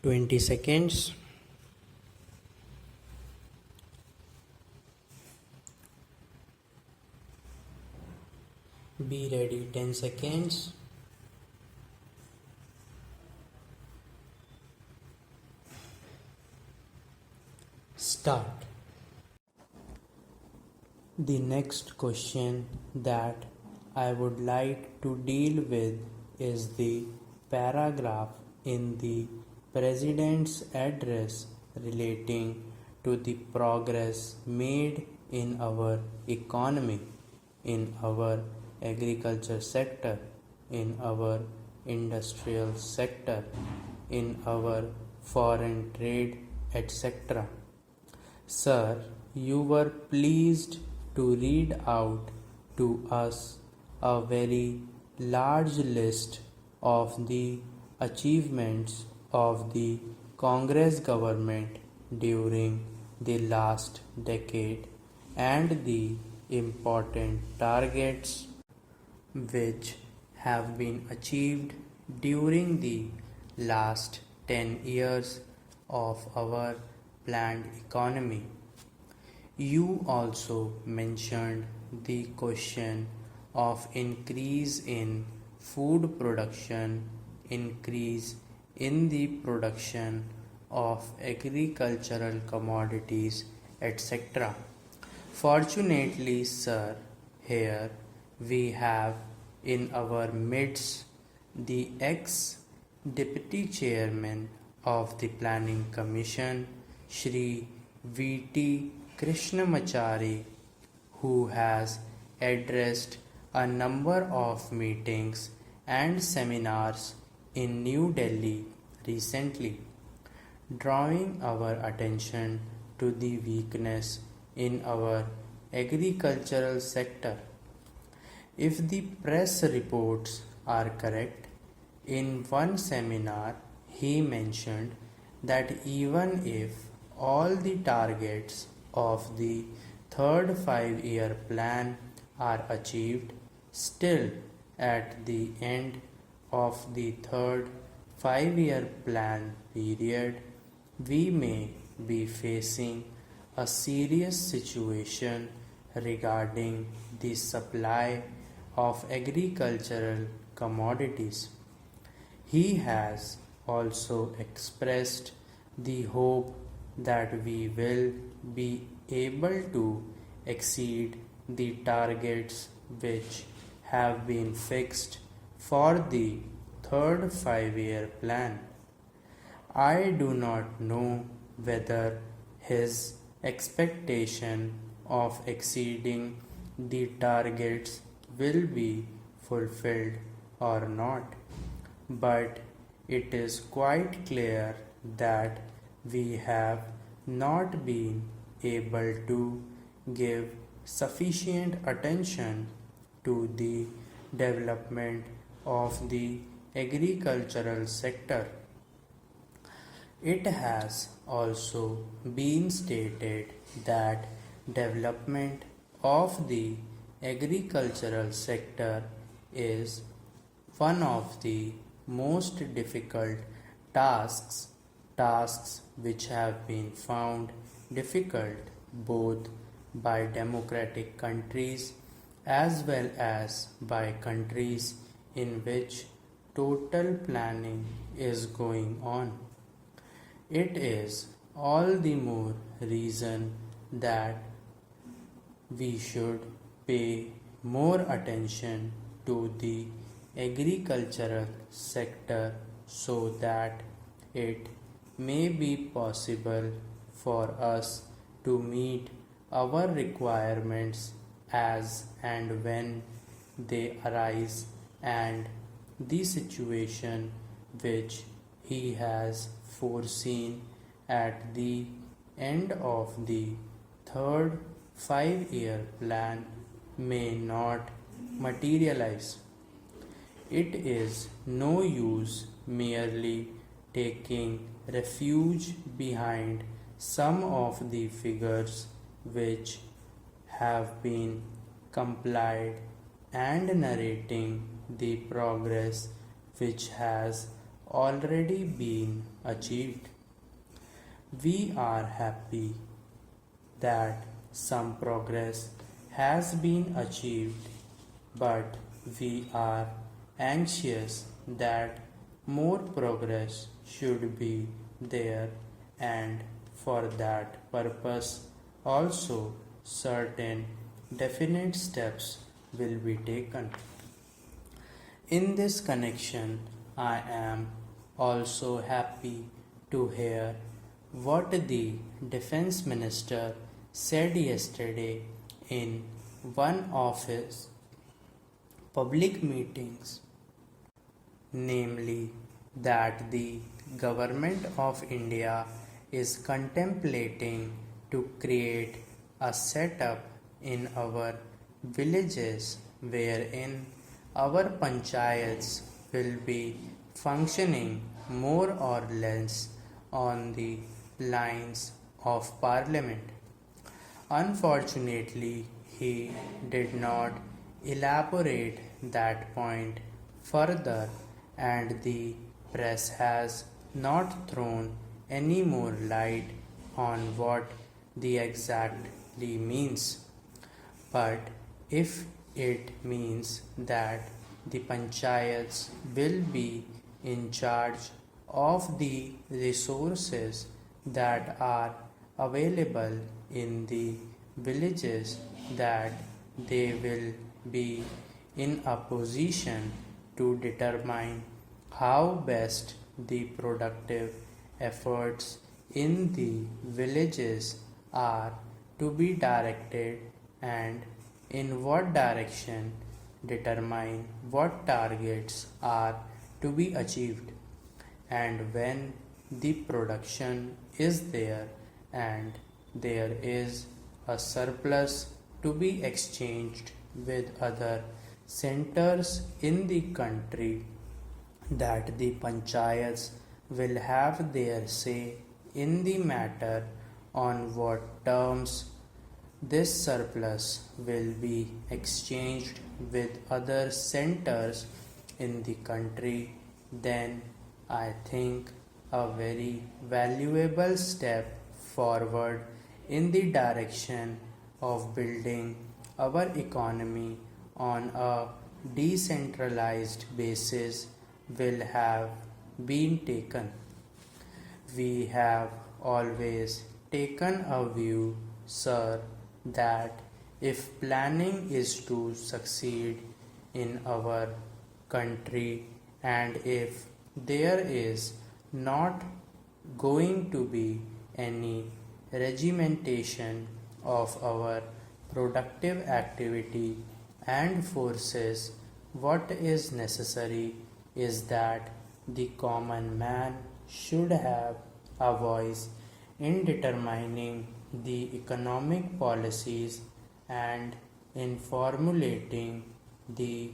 20 seconds. Be ready. 10 seconds. Start. The next question that I would like to deal with is the paragraph in the President's address relating to the progress made in our economy, in our agriculture sector, in our industrial sector, in our foreign trade, etc. Sir, you were pleased to read out to us a very large list of the achievements of the Congress government during the last decade and the important targets which have been achieved during the last 10 years of our planned economy. You also mentioned the question of increase in food production, increase in the production of agricultural commodities, etc. Fortunately, sir, here we have in our midst the ex-deputy chairman of the Planning Commission, Shri V.T. Krishnamachari, who has addressed a number of meetings and seminars in New Delhi recently, drawing our attention to the weakness in our agricultural sector. If the press reports are correct, in one seminar he mentioned that even if all the targets of the third 5-year plan are achieved, still at the end of the third 5-year plan period, we may be facing a serious situation regarding the supply of agricultural commodities. He has also expressed the hope that we will be able to exceed the targets which have been fixed for the third 5-year plan. I do not know whether his expectation of exceeding the targets will be fulfilled or not, but it is quite clear that we have not been able to give sufficient attention to the development of the agricultural sector. It has also been stated that development of the agricultural sector is one of the most difficult tasks which have been found difficult both by democratic countries as well as by countries in which total planning is going on. It is all the more reason that we should pay more attention to the agricultural sector so that it may be possible for us to meet our requirements as and when they arise, and the situation which he has foreseen at the end of the third 5-year plan may not materialize. It is no use merely taking refuge behind some of the figures which have been complied and narrating the progress which has already been achieved. We are happy that some progress has been achieved, but we are anxious that more progress should be there, and for that purpose also certain definite steps will be taken. In this connection, I am also happy to hear what the Defense Minister said yesterday in one of his public meetings, namely that the Government of India is contemplating to create a setup in our villages wherein our panchayats will be functioning more or less on the lines of Parliament. Unfortunately, he did not elaborate that point further, and the press has not thrown any more light on what the exactly means. But if it means that the panchayats will be in charge of the resources that are available in the villages, that they will be in a position to determine how best the productive efforts in the villages are to be directed, and in what direction determine what targets are to be achieved. And when the production is there and there is a surplus to be exchanged with other centers in the country, that the panchayats will have their say in the matter on what terms this surplus will be exchanged with other centers in the country, then I think a very valuable step forward in the direction of building our economy on a decentralized basis will have been taken. We have always taken a view, sir, that if planning is to succeed in our country, and if there is not going to be any regimentation of our productive activity and forces, what is necessary is that the common man should have a voice in determining the economic policies and in formulating the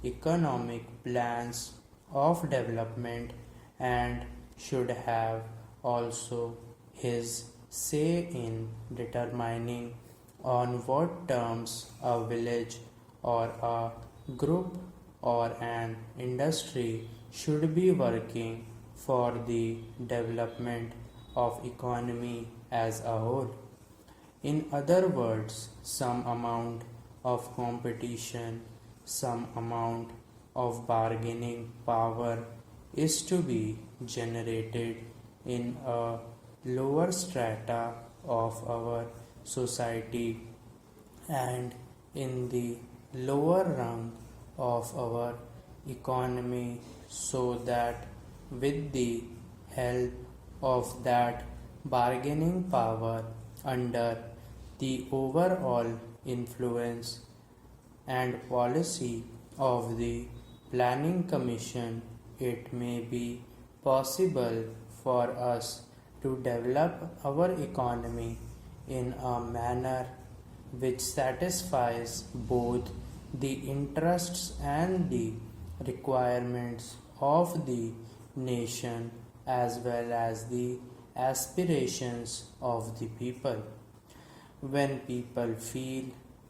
economic plans of development, and should have also his say in determining on what terms a village or a group or an industry should be working for the development of economy as a whole. In other words, some amount of competition, some amount of bargaining power is to be generated in a lower strata of our society and in the lower rung of our economy, so that with the help of that bargaining power, under the overall influence and policy of the Planning Commission, it may be possible for us to develop our economy in a manner which satisfies both the interests and the requirements of the nation as well as the aspirations of the people. When people feel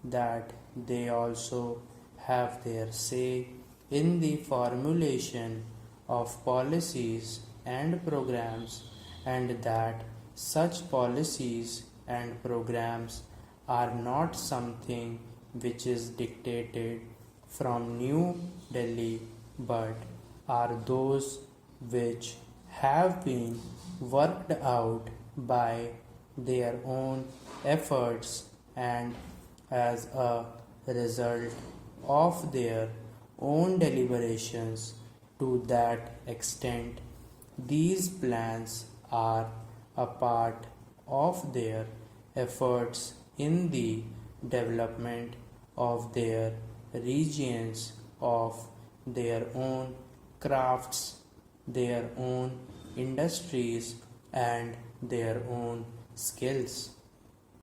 that they also have their say in the formulation of policies and programs, and that such policies and programs are not something which is dictated from New Delhi but are those which have been worked out by their own efforts and as a result of their own deliberations. To that extent, these plans are a part of their efforts in the development of their regions, of their own crafts, their own industries, and their own skills.